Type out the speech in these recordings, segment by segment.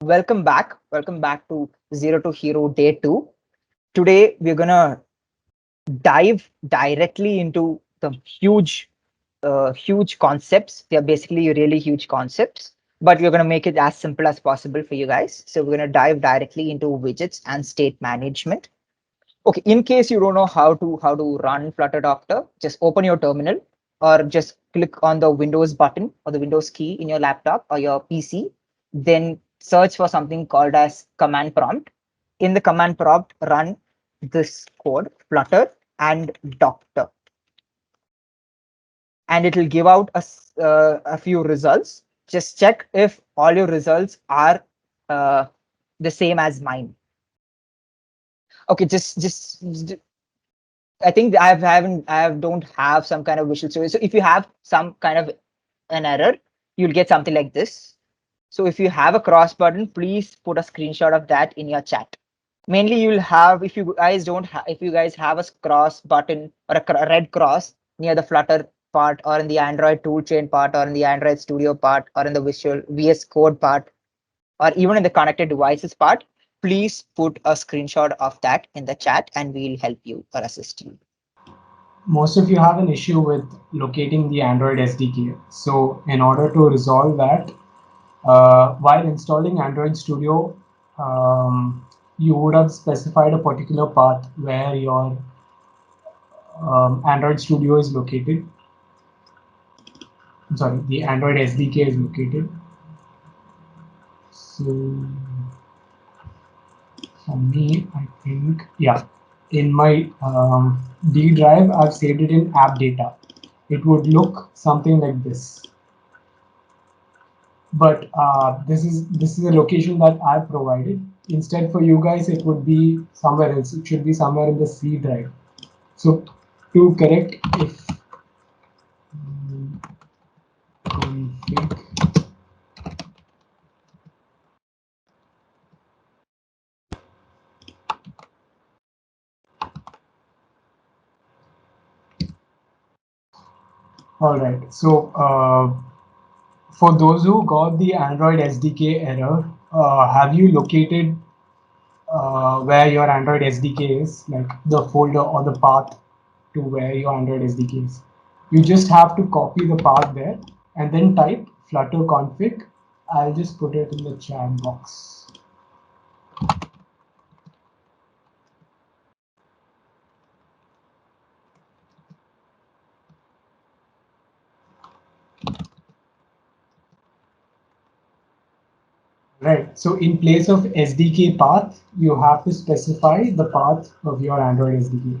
Welcome back. Welcome back to Zero to Hero Day 2. Today, we're going to dive directly into the huge concepts. They are basically really huge concepts, but we're going to make it as simple as possible for you guys. So we're going to dive directly into widgets and state management. Okay, in case you don't know how to run Flutter Doctor, just open your terminal or just click on the Windows button or the Windows key in your laptop or your PC. Then search for something called as command prompt. In the command prompt, run this code Flutter and Doctor, and it will give out a few results. Just check if all your results are the same as mine. Okay, just I think I don't have some kind of visual story. So if you have some kind of an error, you'll get something like this. So if you have a cross button, please put a screenshot of that in your chat. Mainly you'll have, if you guys don't have, if you guys have a cross button or a red cross near the Flutter part or in the Android toolchain part or in the Android Studio part or in the Visual VS Code part or even in the connected devices part, please put a screenshot of that in the chat and we'll help you or assist you. Most of you have an issue with locating the Android SDK. So in order to resolve that, while installing Android Studio, you would have specified a particular path where your Android Studio is located. I'm sorry, the Android SDK is located. So for me, I think, yeah, in my D drive, I've saved it in app data. It would look something like this. But this is a location that I provided. Instead, for you guys, it would be somewhere else. It should be somewhere in the C drive. So to correct, if config all right. So for those who got the Android SDK error, have you located where your Android SDK is, like the folder or the path to where your Android SDK is? You just have to copy the path there and then type flutter config. I'll just put it in the chat box. Right. So in place of SDK path, you have to specify the path of your Android SDK.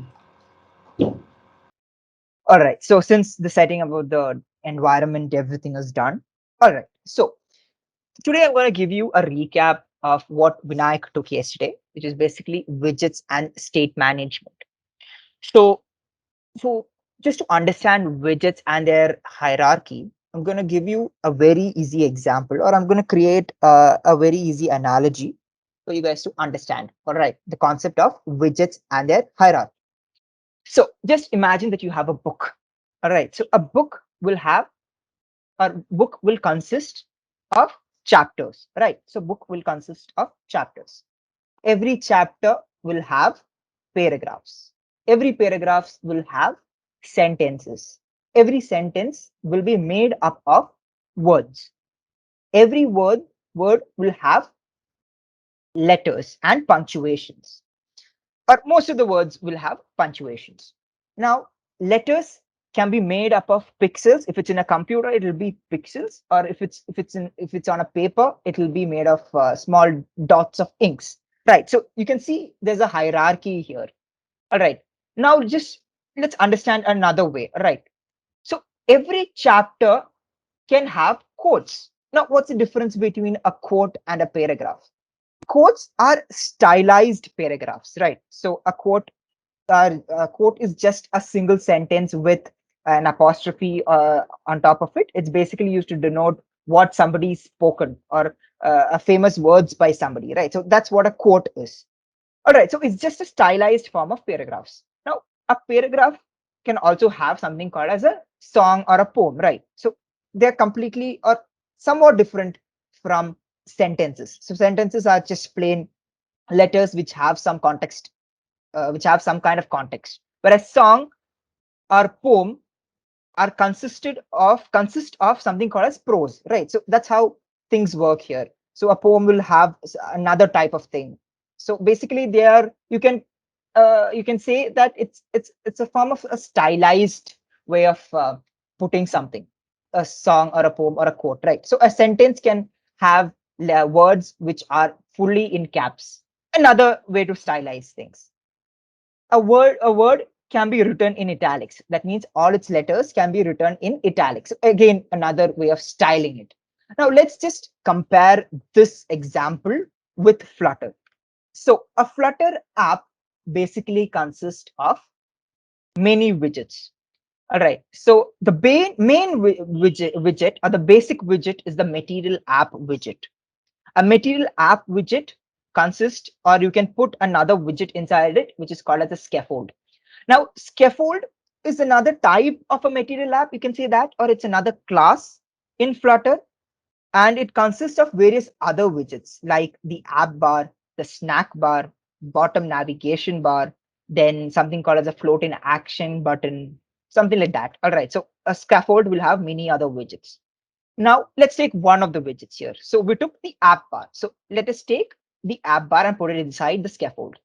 All right. So since the setting about the environment, everything is done. All right. So today I'm going to give you a recap of what Vinayak took yesterday, which is basically widgets and state management. So, so just to understand widgets and their hierarchy, I'm going to give you a very easy example, or I'm going to create a very easy analogy for you guys to understand. All right, the concept of widgets and their hierarchy. So just imagine that you have a book. All right, so a book will consist of chapters, right? So book will consist of chapters. Every chapter will have paragraphs. Every paragraphs will have sentences. Every sentence will be made up of words. Every word will have letters and punctuations, or most of the words will have punctuations. Now, letters can be made up of pixels. If it's in a computer, it will be pixels, or if it's on a paper, it will be made of small dots of inks. Right. So you can see there's a hierarchy here. All right. Now just let's understand another way. All right. So every chapter can have quotes. Now, what's the difference between a quote and a paragraph? Quotes are stylized paragraphs, right? So a quote is just a single sentence with an apostrophe on top of it. It's basically used to denote what somebody's spoken or a famous words by somebody, right? So that's what a quote is. All right, so it's just a stylized form of paragraphs. Now, a paragraph can also have something called as a song or a poem, right? So they're completely or somewhat different from sentences. So sentences are just plain letters which have some context, which have some kind of context, whereas song or poem are consist of something called as prose, right? So that's how things work here. So a poem will have another type of thing. So basically they are, you can say that it's a form of a stylized way of putting something, a song or a poem or a quote, right? So a sentence can have words which are fully in caps, another way to stylize things. A word can be written in italics. That means all its letters can be written in italics. Again, another way of styling it. Now let's just compare this example with Flutter. So a Flutter app basically consists of many widgets. All right. So the main widget or the basic widget is the material app widget. A material app widget consists, or you can put another widget inside it, which is called as a scaffold. Now, scaffold is another type of a material app. You can say that, or it's another class in Flutter, and it consists of various other widgets like the app bar, the snack bar, bottom navigation bar, then something called as a float in action button, something like that. All right. So a scaffold will have many other widgets. Now let's take one of the widgets here. So we took the app bar. So let us take the app bar and put it inside the scaffold.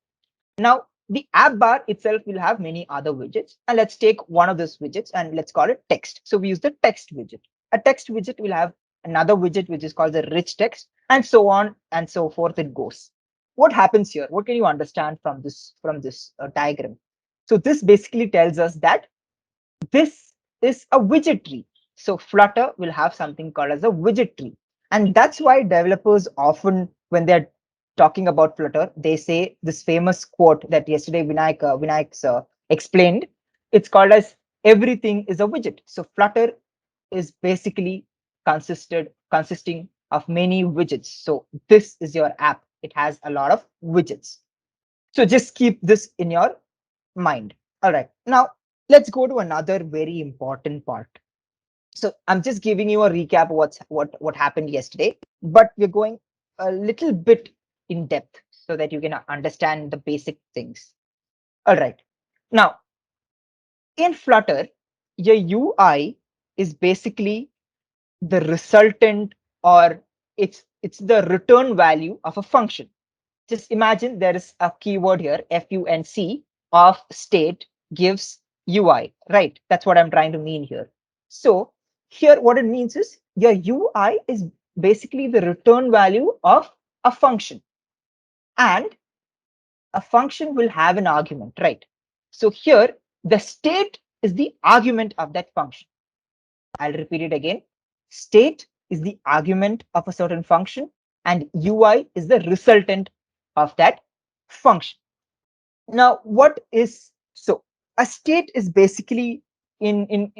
Now, the app bar itself will have many other widgets. And let's take one of those widgets and let's call it text. So we use the text widget. A text widget will have another widget, which is called the rich text, and so on and so forth it goes. What happens here? What can you understand from this diagram? So this basically tells us that this is a widget tree. So Flutter will have something called as a widget tree. And that's why developers often, when they're talking about Flutter, they say this famous quote that yesterday Vinayak explained. It's called as everything is a widget. So Flutter is basically consisting of many widgets. So this is your app. It has a lot of widgets. So just keep this in your mind. All right. Now let's go to another very important part. So I'm just giving you a recap of what happened yesterday, but we're going a little bit in depth so that you can understand the basic things. All right. Now in Flutter, your UI is basically the resultant, or it's the return value of a function. Just imagine there is a keyword here, func, of state gives UI, right? That's what I'm trying to mean here. So here, what it means is your UI is basically the return value of a function, and a function will have an argument, right? So here, the state is the argument of that function. I'll repeat it again. State is the argument of a certain function, and UI is the resultant of that function. Now, what is so? A state is basically, in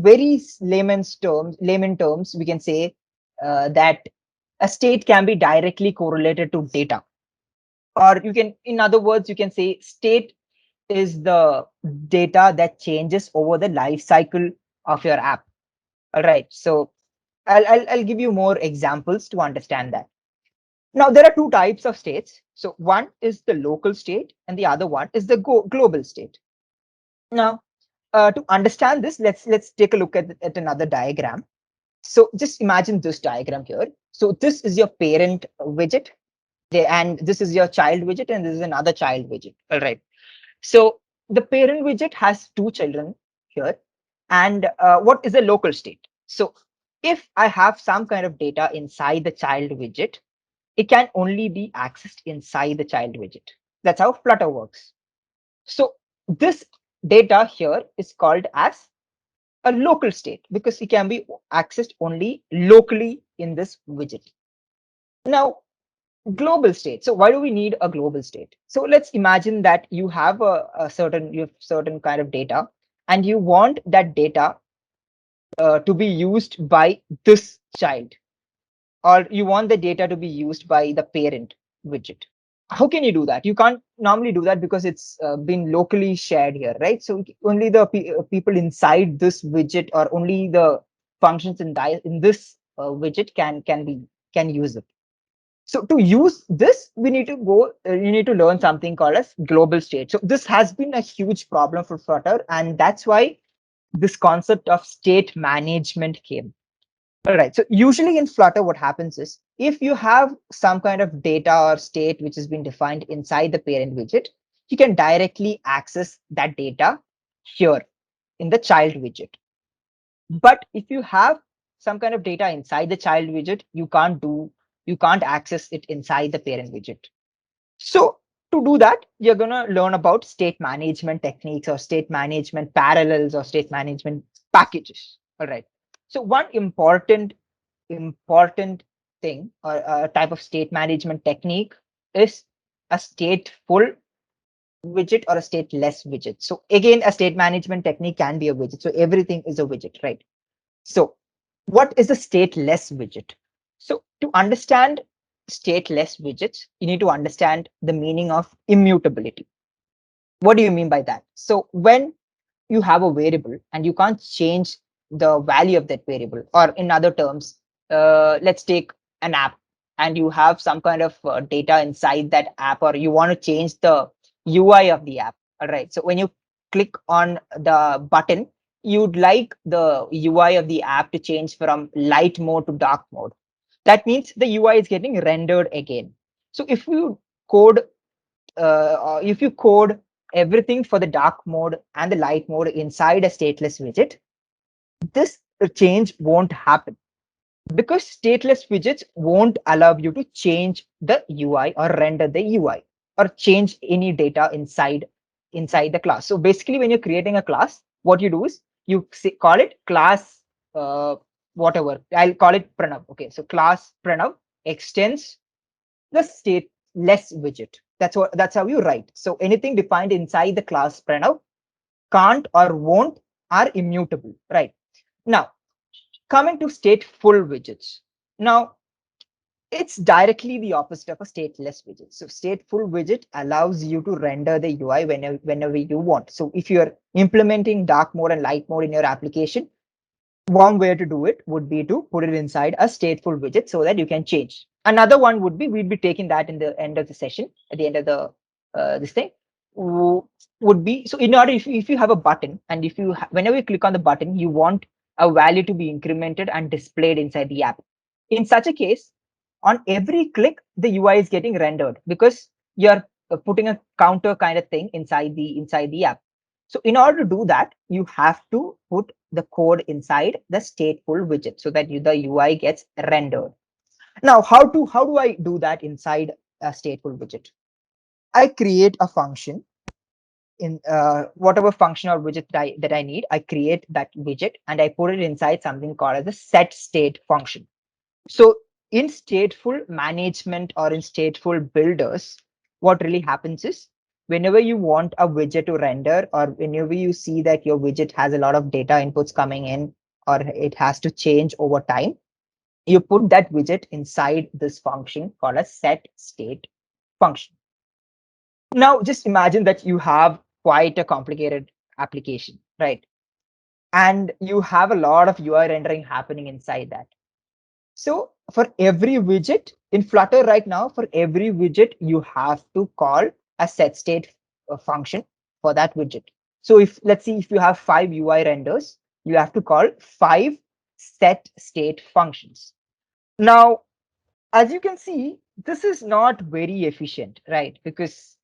very layman terms, we can say that a state can be directly correlated to data, or you can, in other words, you can say state is the data that changes over the life cycle of your app. All right. So I'll give you more examples to understand that. Now, there are two types of states. So one is the local state and the other one is the global state. Now, to understand this, let's take a look at another diagram. So just imagine this diagram here. So this is your parent widget, and this is your child widget, and this is another child widget. All right. So the parent widget has two children here. And what is a local state? So if I have some kind of data inside the child widget, it can only be accessed inside the child widget. That's how Flutter works. So this data here is called as a local state because it can be accessed only locally in this widget. Now, global state. So why do we need a global state? So let's imagine that you have certain kind of data, and you want that data to be used by this child, or you want the data to be used by the parent widget. how can you do that? You can't normally do that because it's been locally shared here, right? So only the people inside this widget, or only the functions in this widget can use it. So to use this, we need to go, you need to learn something called as global state. So this has been a huge problem for Flutter, and that's why this concept of state management came. All right. So usually in Flutter, what happens is if you have some kind of data or state which has been defined inside the parent widget, you can directly access that data here in the child widget. But if you have some kind of data inside the child widget, you can't access it inside the parent widget. So to do that, you're going to learn about state management techniques or state management parallels or state management packages. All right. So one important thing or a type of state management technique is a stateful widget or a stateless widget. So again, a state management technique can be a widget. So everything is a widget, right? So what is a stateless widget? So to understand stateless widgets, you need to understand the meaning of immutability. What do you mean by that? So when you have a variable and you can't change the value of that variable, or in other terms, let's take an app and you have some kind of data inside that app, or you want to change the UI of the app. All right. So when you click on the button, you'd like the UI of the app to change from light mode to dark mode. That means the UI is getting rendered again. So code if you code everything for the dark mode and the light mode inside a stateless widget, this change won't happen because stateless widgets won't allow you to change the UI or render the UI or change any data inside the class. So basically, when you're creating a class, what you do is call it class whatever. I'll call it Pranav. Okay, so class Pranav extends the stateless widget. That's how you write. So anything defined inside the class Pranav can't or won't are immutable, right? Now, coming to stateful widgets. Now, it's directly the opposite of a stateless widget. So stateful widget allows you to render the UI whenever you want. So if you're implementing dark mode and light mode in your application, one way to do it would be to put it inside a stateful widget so that you can change. Another one would be, we'd be taking that in the end of the session, at the end of the this thing, would be, so in order, if you have a button and if you whenever you click on the button, you want a value to be incremented and displayed inside the app. In such a case, on every click, the UI is getting rendered because you're putting a counter kind of thing inside the app. So in order to do that, you have to put the code inside the stateful widget so that the UI gets rendered. Now, how do I do that inside a stateful widget? I create a function in whatever function or widget that I need. I create that widget and I put it inside something called as the set state function. So in stateful management or in stateful builders, what really happens is whenever you want a widget to render, or whenever you see that your widget has a lot of data inputs coming in, or it has to change over time, you put that widget inside this function called a set state function. Now, just imagine that you have quite a complicated application, right? And you have a lot of UI rendering happening inside that. So for every widget in Flutter right now, for every widget, you have to call a set state function for that widget. So if let's see, if you have 5 UI renders, you have to call 5 set state functions. Now, as you can see, this is not very efficient, right? Because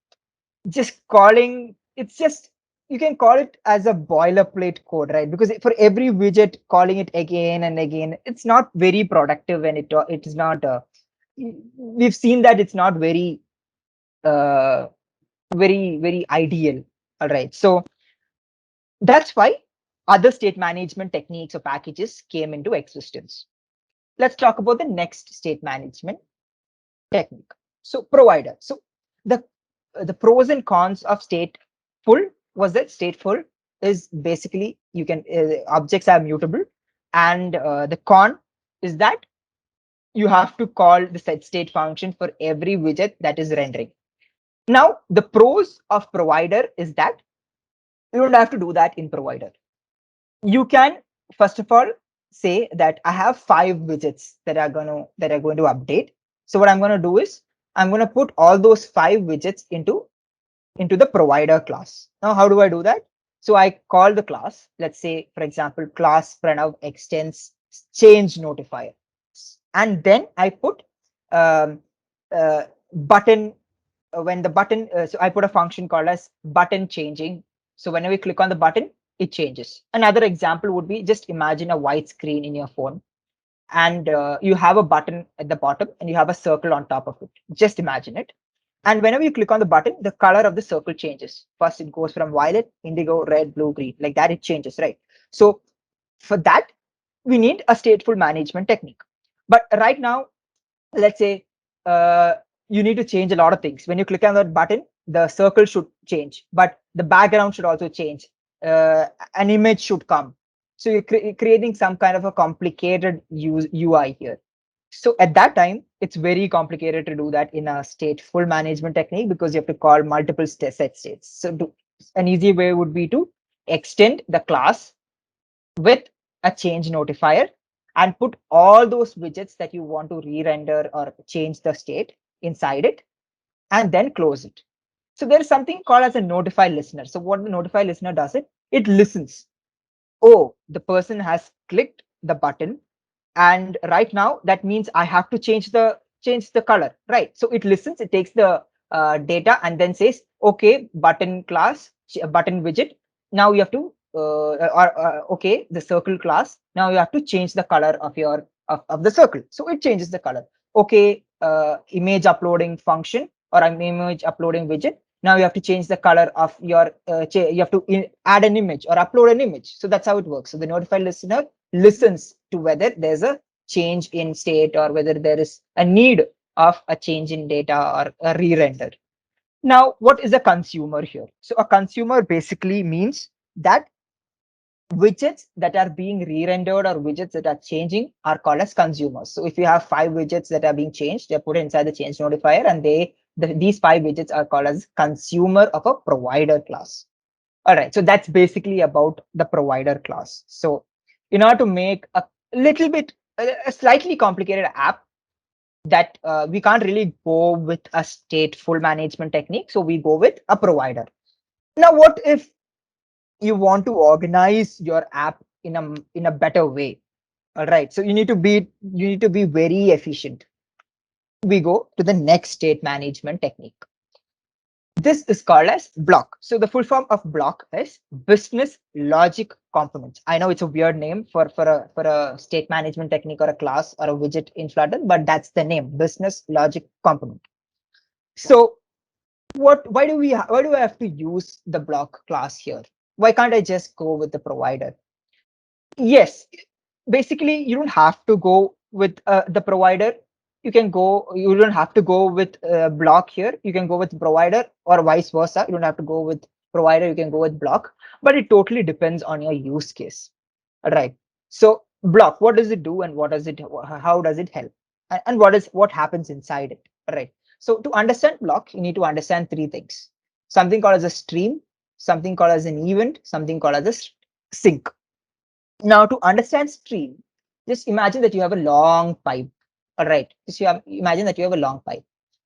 just calling, it's just, you can call it as a boilerplate code, right? Because for every widget, calling it again and again, it's not very productive, and it is not we've seen that it's not uh very ideal. All right, so that's why other state management techniques or packages came into existence. Let's talk about the next state management technique. So provider. So the the pros and cons of stateful was that stateful is basically you can objects are mutable, and the con is that you have to call the set state function for every widget that is rendering. Now, the pros of provider is that you don't have to do that in provider. You can first of all say that I have 5 widgets that are going to update. So what I'm going to do is I'm going to put all those 5 widgets into the provider class. Now, how do I do that? So I call the class, let's say, for example, class Pranav extends change notifier. And then I put um, button when the button, so I put a function called as button changing. So whenever you click on the button, it changes. Another example would be just imagine a white screen in your phone and you have a button at the bottom and you have a circle on top of it. Just imagine it. And whenever you click on the button, the color of the circle changes. First, it goes from violet, indigo, red, blue, green, like that, it changes, right? So for that, we need a stateful management technique. But right now, let's say uh, you need to change a lot of things. When you click on that button, the circle should change, but the background should also change. An image should come. So you're creating some kind of a complicated UI here. So at that time, it's very complicated to do that in a stateful management technique because you have to call multiple set states. So an easy way would be to extend the class with a change notifier and put all those widgets that you want to re-render or change the state inside it and then close it. So there is something called as a notify listener. So what the notify listener does it listens. Oh, the person has clicked the button and right now that means I have to change the color, right? So it listens, it takes the data and then says, okay, button class, button widget, now you have to okay, the circle class, now you have to change the color of your of the circle. So it changes the color. Okay, image uploading function or an image uploading widget, now you have to change the color of your you have to add an image or upload an image. So that's how it works. So the notify listener listens to whether there's a change in state or whether there is a need of a change in data or a re-render. Now, what is a consumer here? So a consumer basically means that widgets that are being re-rendered or widgets that are changing are called as consumers. So if you have 5 widgets that are being changed, they're put inside the change notifier and these 5 widgets are called as consumer of a provider class. All right, so that's basically about the provider class. So in order to make a little bit, a slightly complicated app that we can't really go with a stateful management technique. So we go with a provider. Now, what if you want to organize your app in a better way? All right, so you need to be very efficient. We go to the next state management technique. This is called as block. So the full form of block is business logic components. I know it's a weird name for a state management technique or a class or a widget in Flutter, but that's the name, business logic component. So why do I have to use the block class here? Why can't I just go with the provider? Yes, basically you don't have to go with the provider. You don't have to go with block here. You can go with provider or vice versa. You don't have to go with provider, you can go with block, but it totally depends on your use case. All right, so block, what does it do and how does it help, and what happens inside it? All right, so to understand block, you need to understand 3 things: something called as a stream, something called as an event, something called as a sink. Now, to understand stream, just imagine that you have a long pipe. All right. Imagine that you have a long pipe.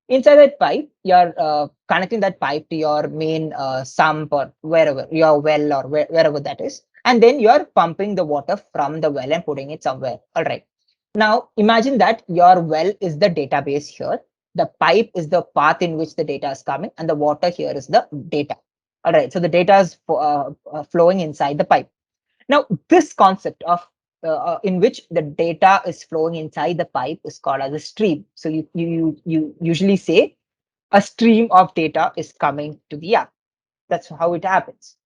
Inside that pipe, you're connecting that pipe to your main sump or wherever, your well or wherever that is. And then you're pumping the water from the well and putting it somewhere. All right. Now, imagine that your well is the database here. The pipe is the path in which the data is coming, and the water here is the data. All right. So the data is flowing inside the pipe. Now, this concept of in which the data is flowing inside the pipe is called as a stream. So you usually say a stream of data is coming to the app. That's how it happens.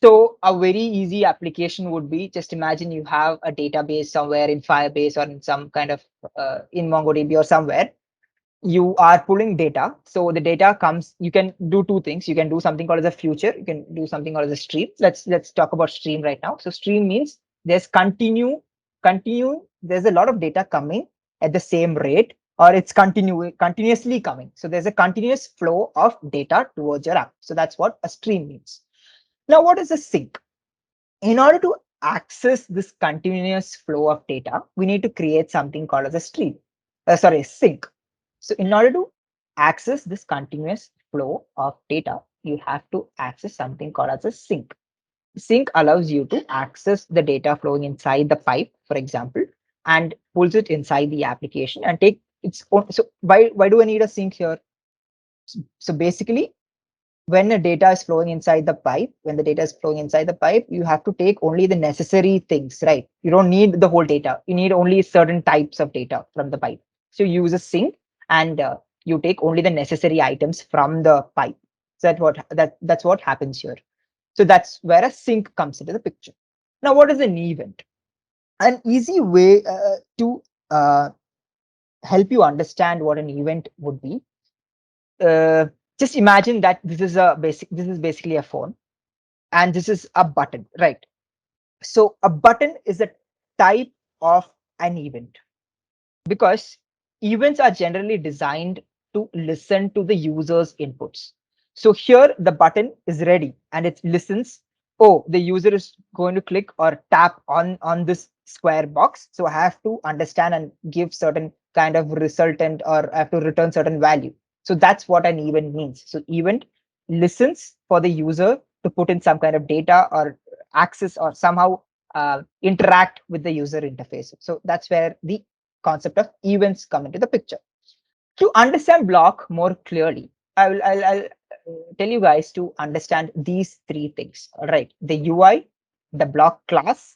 So a very easy application would be, just imagine you have a database somewhere in Firebase or in some kind of in MongoDB or somewhere. You are pulling data. So the data comes, you can do 2 things. You can do something called as a future. You can do something called as a stream. Let's talk about stream right now. So stream means there's continue, there's a lot of data coming at the same rate or it's continuously coming. So there's a continuous flow of data towards your app. So that's what a stream means. Now, what is a sink? In order to access this continuous flow of data, we need to create something called as a stream. Sorry, sink. So in order to access this continuous flow of data, you have to access something called as a sink. Sink allows you to access the data flowing inside the pipe, for example, and pulls it inside the application and take its own. So why do I need a sink here? So basically, when the data is flowing inside the pipe, you have to take only the necessary things, right? You don't need the whole data. You need only certain types of data from the pipe. So you use a sink and you take only the necessary items from the pipe. So that's what happens here. So that's where a sink comes into the picture. Now, what is an event? An easy way to uh, help you understand what an event would be. Uh, just imagine that this is basically a phone, and this is a button, right? So a button is a type of an event, because events are generally designed to listen to the user's inputs. So here the button is ready and it listens. Oh, the user is going to click or tap on this square box. So I have to understand and give certain kind of resultant, or I have to return certain value. So that's what an event means. So event listens for the user to put in some kind of data or access or somehow interact with the user interface. So that's where the concept of events come into the picture. To understand block more clearly, I'll tell you guys to understand these three things. All right, the UI, the block class,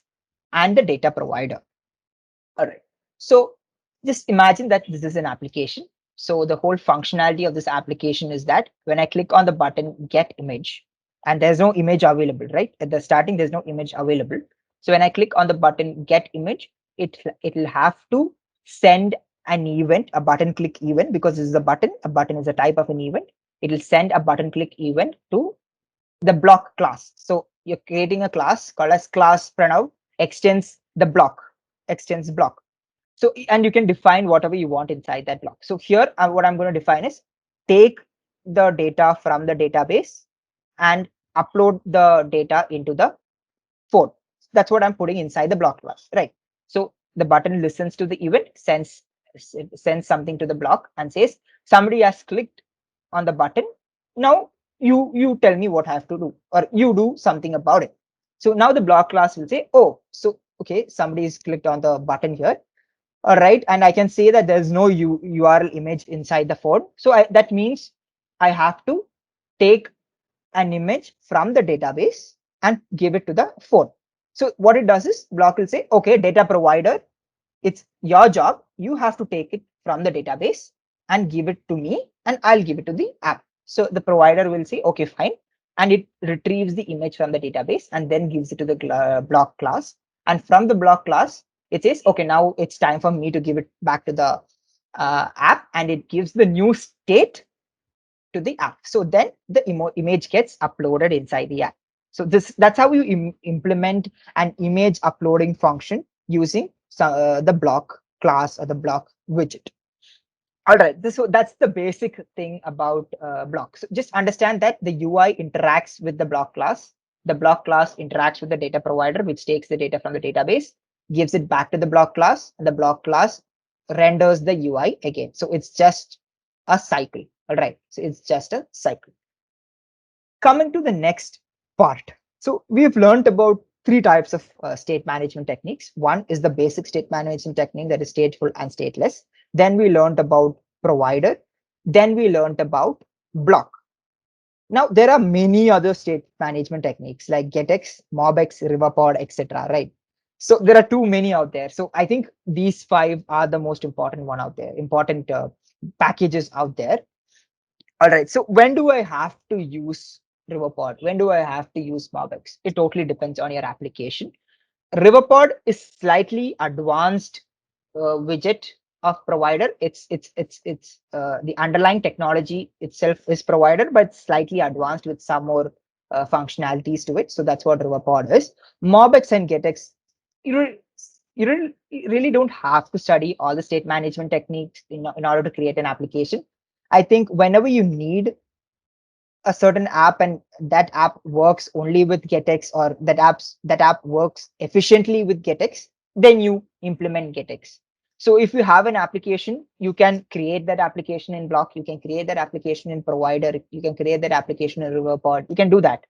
and the data provider. All right. So just imagine that this is an application. So the whole functionality of this application is that when I click on the button get image, and there's no image available, right? At the starting, there's no image available. So when I click on the button get image, it'll have to send an event, a button click event, because this is a button. A button is a type of an event. It'll send a button click event to the block class. So you're creating a class called as class Pranav extends the block, extends block. So, and you can define whatever you want inside that block. So here, what I'm going to define is take the data from the database and upload the data into the phone. That's what I'm putting inside the block class, right? So the button listens to the event, sends something to the block and says somebody has clicked on the button. Now you tell me what I have to do, or you do something about it. So now the block class will say, oh, so okay, somebody has clicked on the button here. All right, and I can say that there's no URL image inside the phone. So that means I have to take an image from the database and give it to the phone. So what it does is block will say, okay, data provider, it's your job. You have to take it from the database and give it to me, and I'll give it to the app. So the provider will say, okay, fine. And it retrieves the image from the database and then gives it to the block class. And from the block class, it says, okay, now it's time for me to give it back to the app, and it gives the new state to the app. So then the image gets uploaded inside the app. So that's how you implement an image uploading function using the block class or the block widget. All right, that's the basic thing about blocks. So just understand that the UI interacts with the block class. The block class interacts with the data provider, which takes the data from the database, gives it back to the block class, and the block class renders the UI again. So it's just a cycle. All right, so it's just a cycle. Coming to the next part. So we've learned about three types of state management techniques. One is the basic state management technique, that is stateful and stateless. Then we learned about provider. Then we learned about block. Now there are many other state management techniques like GetX, MobX, Riverpod, etc. Right? So there are too many out there. So I think these five are the most important one out there, important packages out there. All right. So when do I have to use Riverpod? When do I have to use MobX? It totally depends on your application. Riverpod is slightly advanced widget of provider. It's the underlying technology itself is provider, but slightly advanced with some more functionalities to it. So that's what Riverpod is. MobX and GetX, you know, you really don't have to study all the state management techniques in order to create an application. I think whenever you need a certain app and that app works only with GetX, or that app works efficiently with GetX, then you implement GetX. So if you have an application, you can create that application in Block, you can create that application in Provider, you can create that application in Riverpod, you can do that.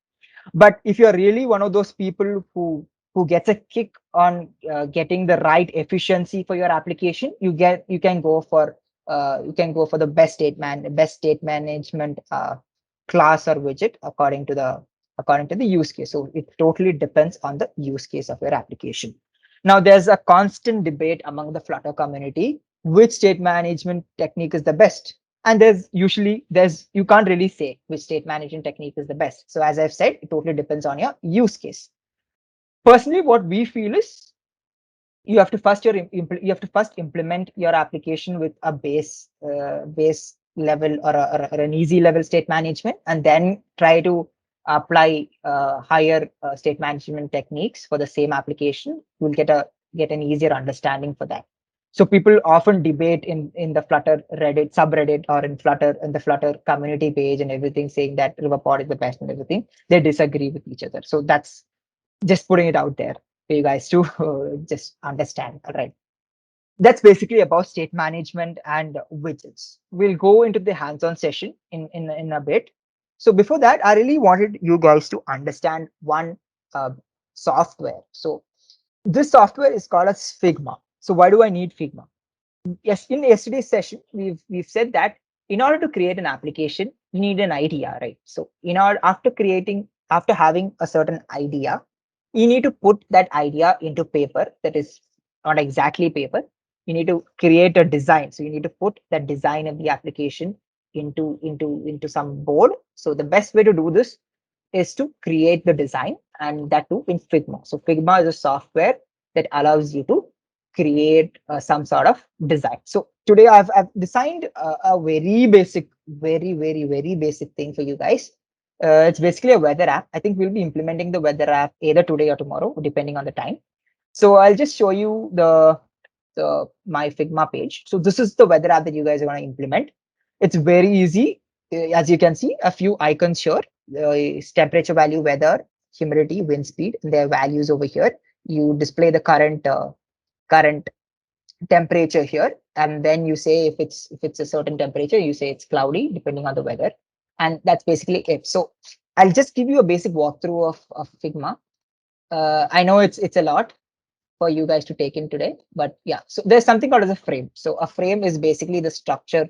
But if you're really one of those people who gets a kick on getting the right efficiency for your application, you can go for the best state management class or widget according to the use case. So it totally depends on the use case of your application. Now there's a constant debate among the Flutter community which state management technique is the best. And there's you can't really say which state management technique is the best. So as I've said, it totally depends on your use case. Personally, what we feel is you have to first implement your application with a base level, or an easy level state management, and then try to apply higher state management techniques for the same application. You'll get an easier understanding for that. So people often debate in the Flutter Reddit subreddit, or in the Flutter community page and everything, saying that Riverpod is the best and everything. They disagree with each other. So that's just putting it out there for you guys to just understand. All right. That's basically about state management and widgets. We'll go into the hands-on session in a bit. So before that, I really wanted you guys to understand one uh, software. So this software is called as Figma. So why do I need Figma? Yes, in yesterday's session, we've said that in order to create an application, you need an idea, right? So after having a certain idea, you need to put that idea into paper. That is not exactly paper. You need to create a design. So you need to put that design of the application into some board. So the best way to do this is to create the design, and that too in Figma. So Figma is a software that allows you to create some sort of design. So today I've designed a very basic, very basic thing for you guys. It's basically a weather app. I think we'll be implementing the weather app either today or tomorrow, depending on the time. So I'll just show you the my Figma page. So this is the weather app that you guys are going to implement. It's very easy. As you can see, a few icons here. Is temperature value, weather, humidity, wind speed, and their values over here. You display the current temperature here, and then you say if it's a certain temperature, you say it's cloudy depending on the weather, and that's basically it. So I'll just give you a basic walkthrough of Figma. I know it's a lot for you guys to take in today, but yeah. So there's something called as a frame. So a frame is basically the structure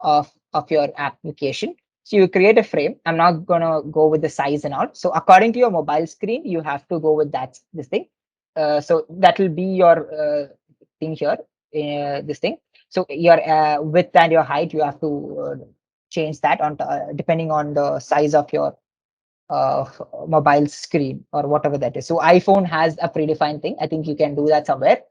of your application. So you create a frame. I'm not gonna go with the size and all. So according to your mobile screen, you have to go with this thing. So that will be your thing here. This thing. So your width and your height, you have to change that on depending on the size of your uh, mobile screen or whatever that is. So iPhone has a predefined thing. I think you can do that somewhere.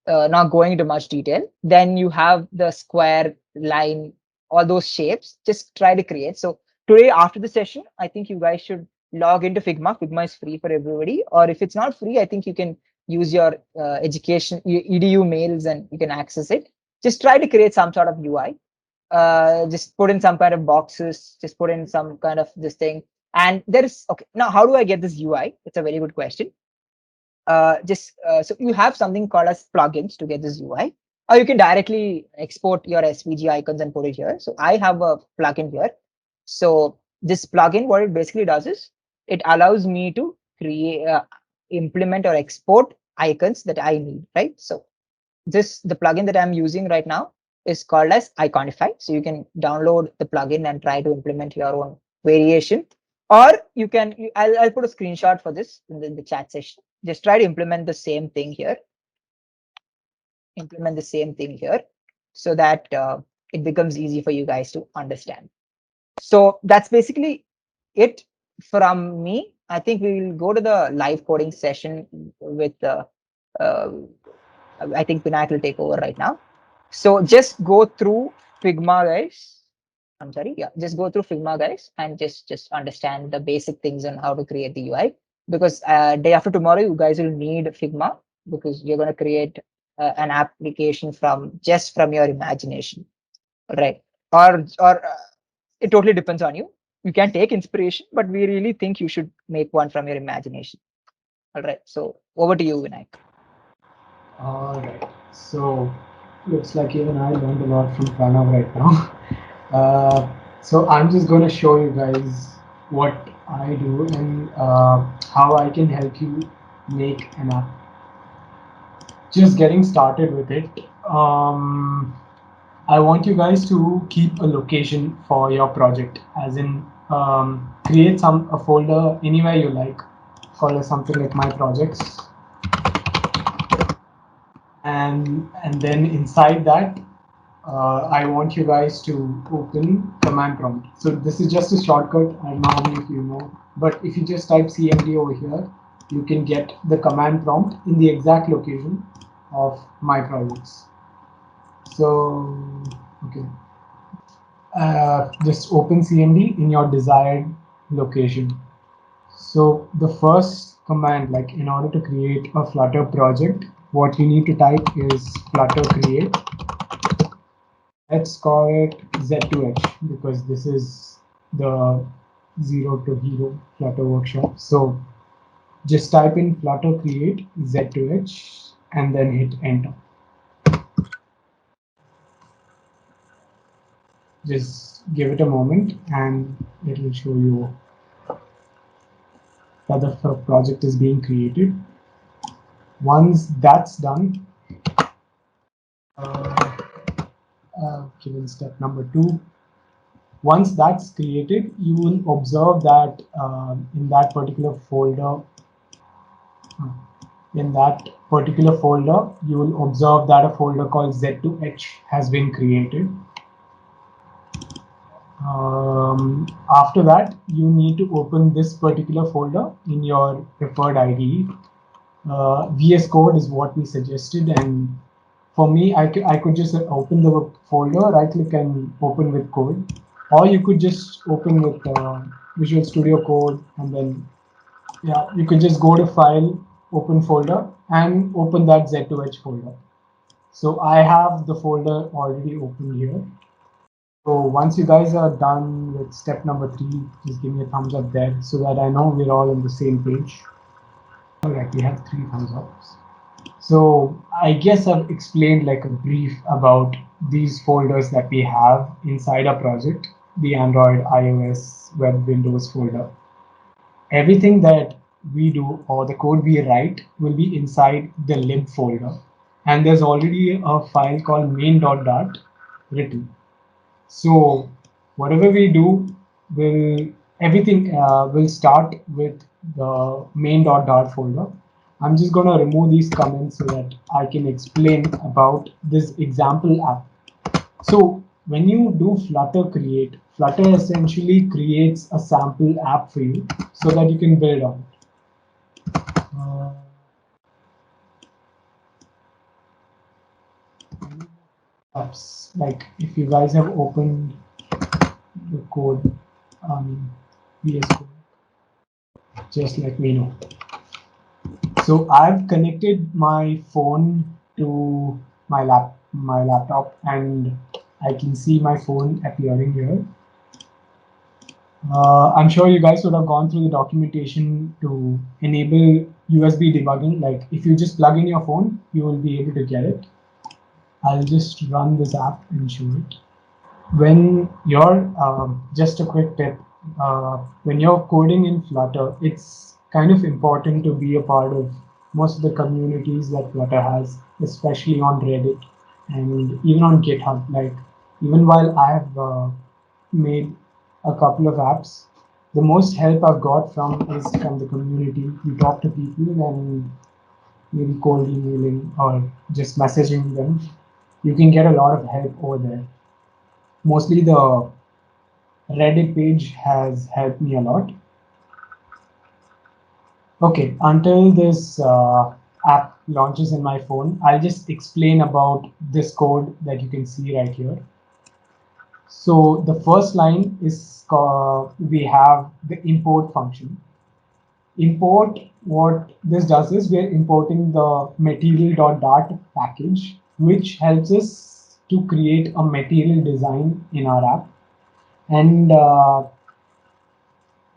Not going into much detail. Then you have the square, line, all those shapes. Just try to create. So today after the session, I think you guys should log into Figma. Figma is free for everybody. Or if it's not free, I think you can use your edu mails and you can access it. Just try to create some sort of UI. Just put in some kind of boxes. Just put in some kind of this thing. And there is okay. Now, how do I get this UI? It's a very good question. So you have something called as plugins to get this UI, or you can directly export your SVG icons and put it here. So I have a plugin here. So this plugin, what it basically does is it allows me to create, implement or export icons that I need, right? So the plugin that I'm using right now is called as Iconify. So you can download the plugin and try to implement your own variation, or you can. I'll put a screenshot for this in the chat session. Just try to implement the same thing here. Implement the same thing here, so that it becomes easy for you guys to understand. So that's basically it from me. I think we will go to the live coding session with uh, I think Vinayak will take over right now. So just go through Figma, guys. I'm sorry, yeah, just go through Figma, guys, and just understand the basic things on how to create the UI. Because day after tomorrow, you guys will need Figma because you're going to create an application from your imagination, right? Or it totally depends on you. You can take inspiration, but we really think you should make one from your imagination. All right. So over to you, Vinayak. All right. So looks like even I learned a lot from Pranav right now. So I'm just going to show you guys what I do and how I can help you make an app. Just getting started with it. I want you guys to keep a location for your project, as in create a folder anywhere you like. Call it something like my projects, and then inside that, I want you guys to open command prompt. So this is just a shortcut. I don't know how many of you know, but if you just type cmd over here, you can get the command prompt in the exact location of my projects. So okay, just open cmd in your desired location. So the first command, like in order to create a Flutter project, what you need to type is flutter create. Let's call it Z2H because this is the zero to hero Flutter workshop. So just type in flutter create Z2H and then hit enter. Just give it a moment and it will show you that the project is being created. Once that's done, uh, given step number 2, once that's created, you will observe that in that particular folder, you will observe that a folder called Z2H has been created. After that, you need to open this particular folder in your preferred IDE. VS Code is what we suggested, and for me, I could just open the folder, right click and open with code, or you could just open with Visual Studio Code, and then yeah, you could just go to File, Open Folder, and open that Z2H folder. So I have the folder already open here. So once you guys are done with step number 3, just give me a thumbs up there so that I know we're all on the same page. All right, we have 3 thumbs ups. So I guess I've explained like a brief about these folders that we have inside our project, the Android, iOS, web, Windows folder. Everything that we do or the code we write will be inside the lib folder. And there's already a file called main.dart written. So whatever we do will everything will start with the main.dart folder. I'm just going to remove these comments so that I can explain about this example app. So when you do Flutter create, Flutter essentially creates a sample app for you so that you can build on it. Apps, like if you guys have opened the code, VS Code, just let me know. So I've connected my phone to my laptop, and I can see my phone appearing here. I'm sure you guys would have gone through the documentation to enable USB debugging. Like if you just plug in your phone, you will be able to get it. I'll just run this app and show it. When you're just a quick tip, when you're coding in Flutter, it's kind of important to be a part of most of the communities that Flutter has, especially on Reddit and even on GitHub. Like even while I have made a couple of apps, the most help I've got is from the community. You talk to people and maybe cold emailing or just messaging them. You can get a lot of help over there. Mostly the Reddit page has helped me a lot. Okay, until this app launches in my phone, I'll just explain about this code that you can see right here. So the first line is we have the import function. import, what this does is we're importing the material.dart package, which helps us to create a material design in our app. And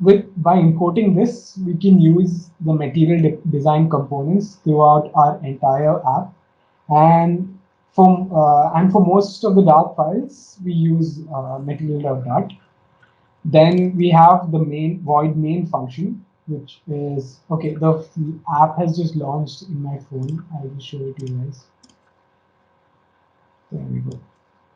with by importing this, we can use the material design components throughout our entire app. And for most of the Dart files, we use material.dart. Then we have the main void main function, which is okay. The app has just launched in my phone. I will show it to you guys. There we go.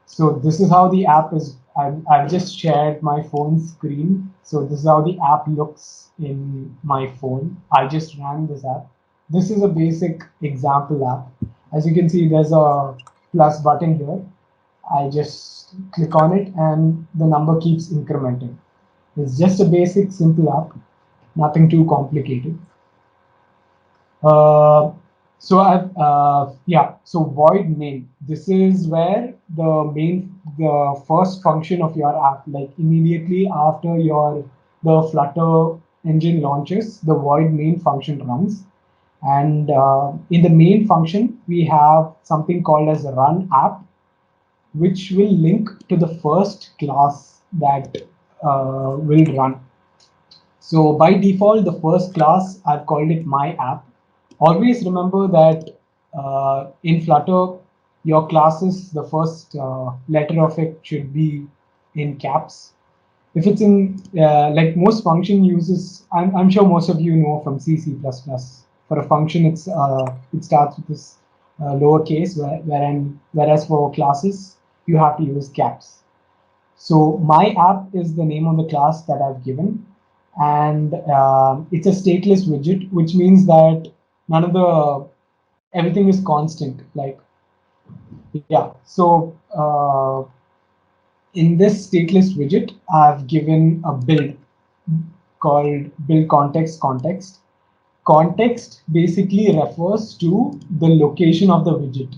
So this is how the app is. I've just shared my phone screen. So this is how the app looks in my phone. I just ran this app. This is a basic example app. As you can see, there's a plus button here. I just click on it and the number keeps incrementing. It's just a basic, simple app, nothing too complicated. Uh, so void main. This is where the first function of your app, like immediately after the Flutter engine launches, the void main function runs. And in the main function, we have something called as run app, which will link to the first class that will run. So by default, the first class, I've called it my app. Always remember that in Flutter, your classes, the first letter of it should be in caps. If it's in, like most function uses, I'm sure most of you know from C, C++. For a function, it starts with this lowercase, whereas for classes, you have to use caps. So my app is the name of the class that I've given, and it's a stateless widget, which means that none of the everything is constant. Like yeah, so in this stateless widget, I've given a build called build context. Context basically refers to the location of the widget.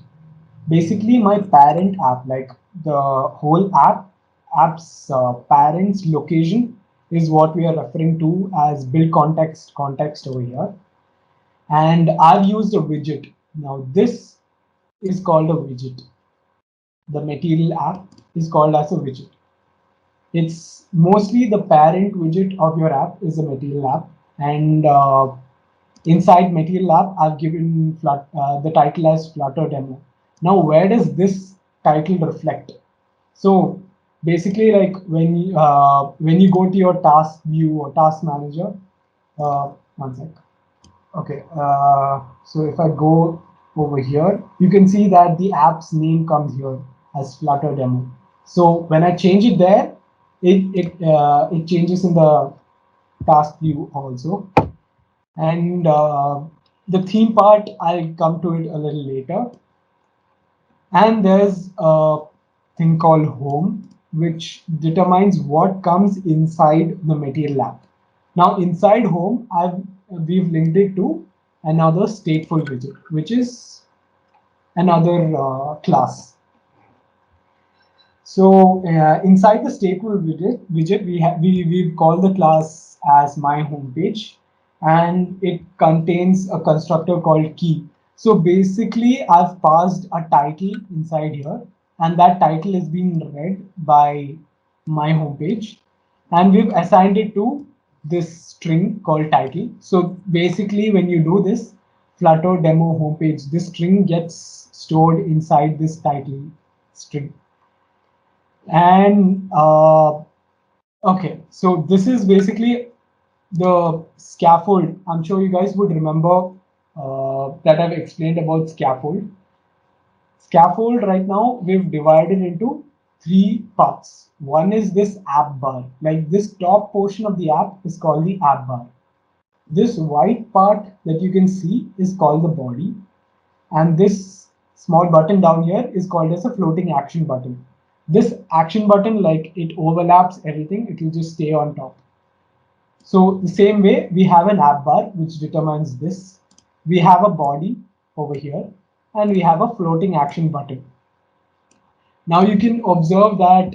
Basically, my parent app, like the whole app's parent's location is what we are referring to as build context over here. And I've used a widget. Now this is called a widget. The material app is called as a widget. It's mostly the parent widget of your app is a material app, and inside material app, I've given the title as Flutter demo. Now, where does this title reflect? So basically, like when you go to your task view or task manager, one sec. Okay, so if I go over here, you can see that the app's name comes here as Flutter demo. So when I change it there, it changes in the task view also. And the theme part, I'll come to it a little later. And there's a thing called home, which determines what comes inside the material app. Now inside home, we've linked it to another stateful widget, which is another class. So inside the stateful widget we've called the class as my homepage, and it contains a constructor called key. So basically, I've passed a title inside here, and that title is being read by my homepage, and we've assigned it to this string called title. So basically, when you do this Flutter demo homepage, this string gets stored inside this title string. And okay, so this is basically the scaffold. I'm sure you guys would remember that I've explained about scaffold. Scaffold right now we've divided into three parts. One is this app bar. Like this top portion of the app is called the app bar. This white part that you can see is called the body. And this small button down here is called as a floating action button. This action button, like it overlaps everything, it will just stay on top. So the same way, we have an app bar which determines this. We have a body over here, and we have a floating action button. Now you can observe that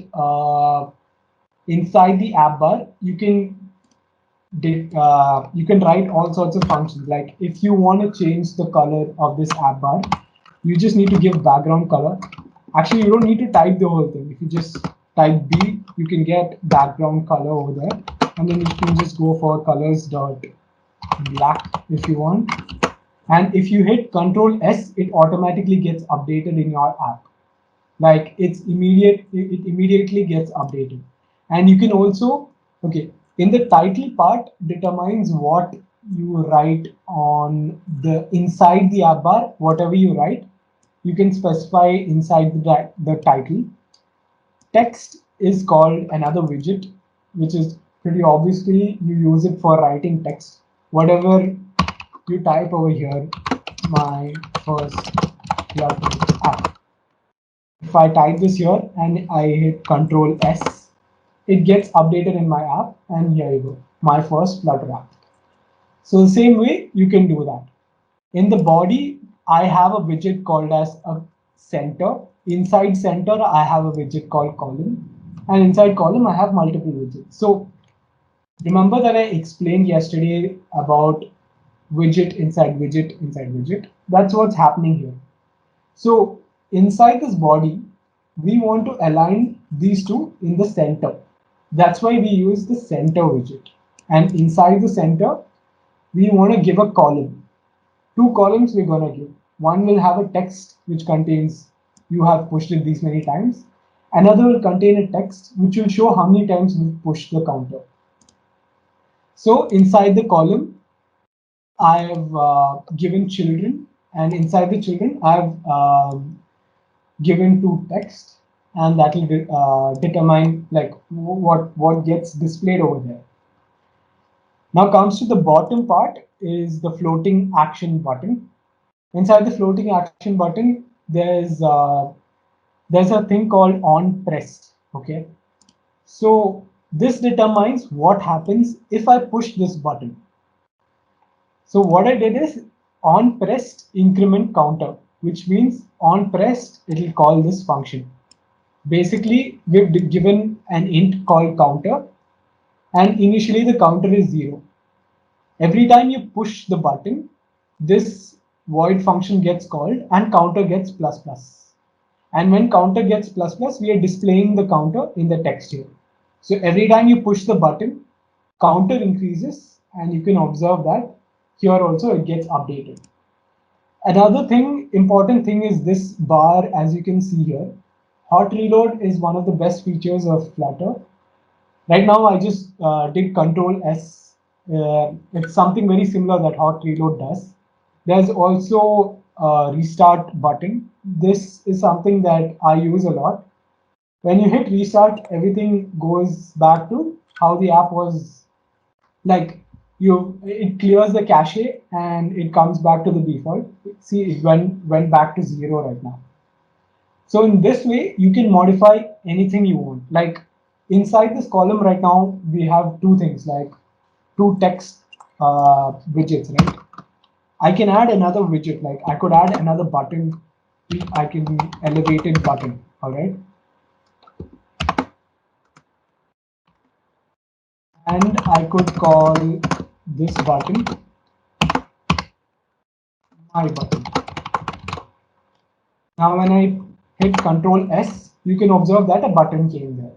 inside the app bar, you can you can write all sorts of functions. Like if you want to change the color of this app bar, you just need to give background color. Actually, you don't need to type the whole thing. If you just type B, you can get background color over there. And then you can just go for colors dot black if you want. And if you hit Control S, it automatically gets updated in your app. Like it immediately gets updated. And you can also, okay, in the title part determines what you write on the inside the app bar. Whatever you write, you can specify inside the title. Text is called another widget, which is pretty obviously you use it for writing text. Whatever you type over here, my first Flutter app. If I type this here and I hit Control S, it gets updated in my app, and here you go, my first Flutter app. So the same way you can do that. In the body, I have a widget called as a center. Inside center, I have a widget called column. And inside column, I have multiple widgets. So remember that I explained yesterday about widget inside widget inside widget. That's what's happening here. So inside this body, we want to align these two in the center. That's why we use the center widget. And inside the center, we want to give a column. Two columns we're going to give. One will have a text which contains you have pushed it these many times. Another will contain a text which will show how many times we've pushed the counter. So inside the column, I have given children, and inside the children, I have given to text, and that will determine like what gets displayed over there. Now comes to the bottom part is the floating action button. Inside the floating action button, there's a thing called on pressed. Okay, so this determines what happens if I push this button. So what I did is on pressed increment counter, which means on pressed, it will call this function. Basically, we've given an int called counter, and initially the counter is 0. Every time you push the button, this void function gets called and counter gets plus plus. And when counter gets plus plus, we are displaying the counter in the text here. So every time you push the button, counter increases, and you can observe that here also it gets updated. Another thing, important thing is this bar, as you can see here. Hot reload is one of the best features of Flutter. Right now, I just did Control S. It's something very similar that hot reload does. There's also a restart button. This is something that I use a lot. When you hit restart, everything goes back to how the app was. Like it clears the cache and it comes back to the default. See, it went back to 0 right now. So in this way, you can modify anything you want. Like inside this column right now, we have two things, like two text widgets, right? I can add another widget, like I could add another button. I can elevated button, all right? And I could call this button my button. Now when I hit Control S, you can observe that a button came there.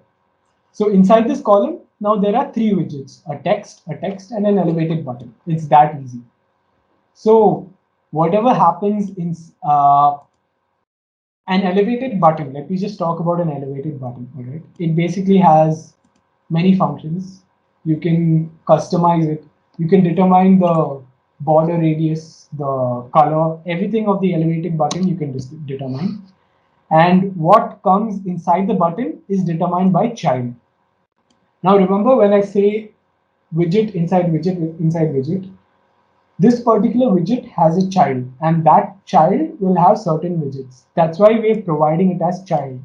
So inside this column, now there are three widgets, a text, and an elevated button. It's that easy. So whatever happens in an elevated button, let me just talk about an elevated button, all right? It basically has many functions. You can customize it. You can determine the border radius, the color, everything of the elevated button you can determine. And what comes inside the button is determined by child. Now remember when I say widget inside widget inside widget, this particular widget has a child, and that child will have certain widgets. That's why we're providing it as child.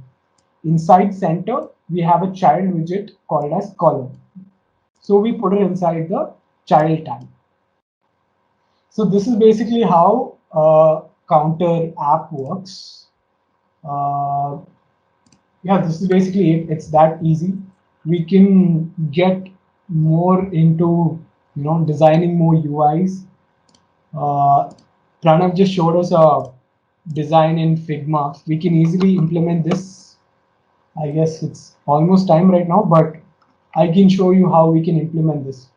Inside center, we have a child widget called as column. So we put it inside the child tab. So this is basically how counter app works. Yeah, this is basically it. It's that easy. We can get more into designing more UIs. Uh, Pranav just showed us a design in Figma. We can easily implement this. I guess it's almost time right now, but I can show you how we can implement this.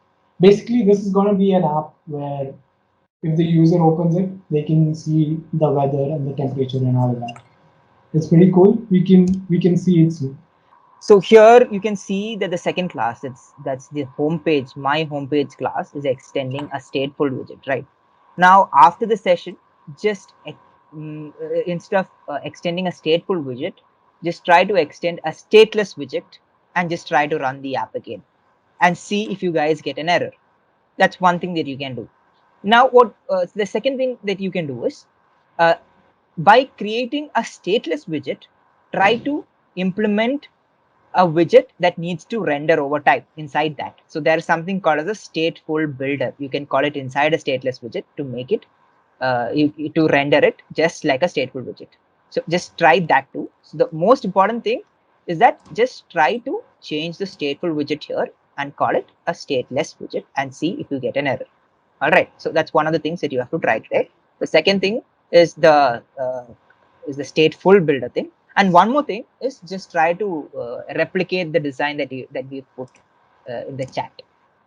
Basically, this is going to be an app where if the user opens it, they can see the weather and the temperature and all of that. It's pretty cool. We can see it soon. So here you can see that the second class, that's the homepage, my homepage class is extending a stateful widget, right? Now after the session, just instead of extending a stateful widget, just try to extend a stateless widget and just try to run the app again and see if you guys get an error. That's one thing that you can do. Now, what the second thing that you can do is uh, by creating a stateless widget, try to implement a widget that needs to render over time inside that. So there is something called as a stateful builder. You can call it inside a stateless widget to make it to render it just like a stateful widget. So just try that too. So the most important thing is that just try to change the stateful widget here and call it a stateless widget and see if you get an error. All right. So that's one of the things that you have to try today. The second thing is the stateful builder thing. And one more thing is just try to replicate the design that we put in the chat.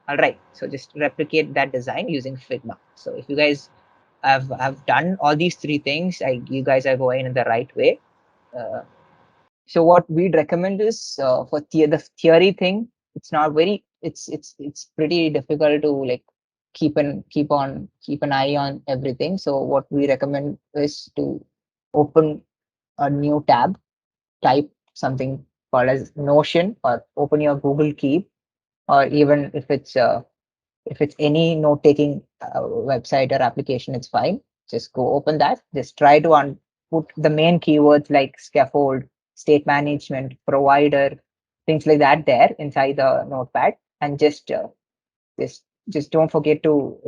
All right. So just replicate that design using Figma. So if you guys have done all these three things, you guys are going in the right way. Uh, so what we'd recommend is for the theory thing, it's not very it's pretty difficult to like keep an eye on everything. So what we recommend is to open a new tab, type something called as Notion, or open your Google Keep, or even if it's any note taking website or application, it's fine. Just go open that. Just try to put the main keywords like scaffold, state management, provider, things like that there inside the notepad, and just just don't forget to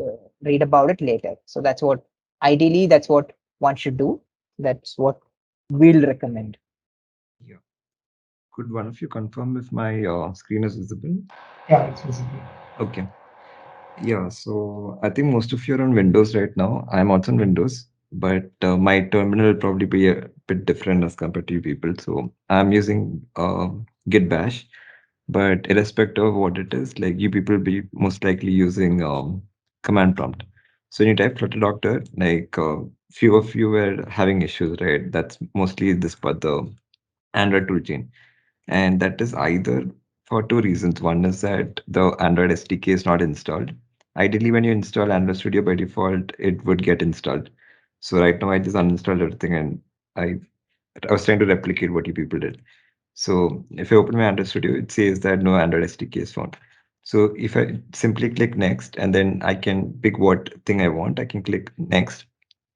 read about it later. So that's what ideally that's what one should do. That's what we'll recommend. Yeah. Could one of you confirm if my screen is visible? Yeah, it's visible. Okay. Yeah, so I think most of you are on Windows right now. I'm also on Windows, but my terminal will probably be a bit different as compared to you people. So I'm using Git Bash, but irrespective of what it is, like you people will be most likely using command prompt. So when you type Flutter Doctor, like few of you were having issues, right? That's mostly this part, the Android toolchain. And that is either for two reasons. One is that the Android SDK is not installed. Ideally, when you install Android Studio by default, it would get installed. So right now, I just uninstalled everything and I I was trying to replicate what you people did. So if I open my Android Studio, it says that no Android SDK is found. So if I simply click next and then I can pick what thing I want, I can click next,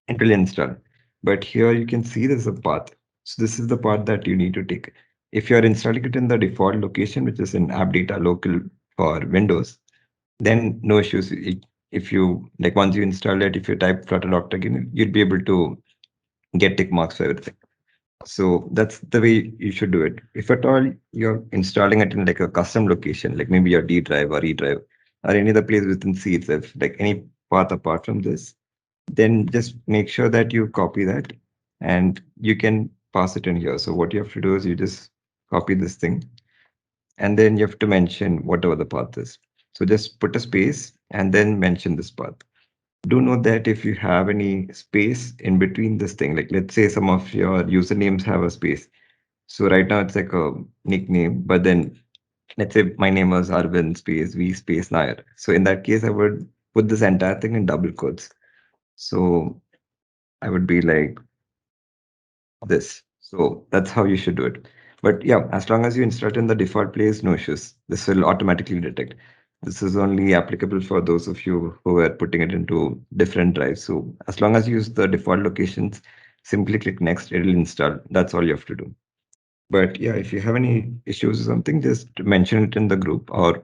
it will install. But here you can see there's a path. So this is the path that you need to take. If you're installing it in the default location, which is in app data local for Windows, then no issues. If you like once you install it, if you type Flutter Doctor again, you'll be able to get tick marks for everything. So that's the way you should do it. If at all you're installing it in like a custom location, like maybe your D drive or E drive or any other place within C itself, like any path apart from this, then just make sure that you copy that and you can pass it in here. So what you have to do is you just copy this thing and then you have to mention whatever the path is. So just put a space and then mention this path. Do note that if you have any space in between this thing, like let's say some of your usernames have a space. So right now it's like a nickname, but then let's say my name was Arvind space V space Nair. So in that case, I would put this entire thing in double quotes. So I would be like this. So that's how you should do it. But yeah, as long as you install it in the default place, no issues. This will automatically detect. This is only applicable for those of you who are putting it into different drives. So as long as you use the default locations, simply click next, it'll install. That's all you have to do. But yeah, if you have any issues or something, just mention it in the group or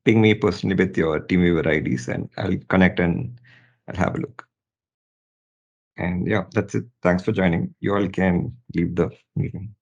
ping me personally with your TeamViewer IDs and I'll connect and I'll have a look. And yeah, that's it. Thanks for joining. You all can leave the meeting.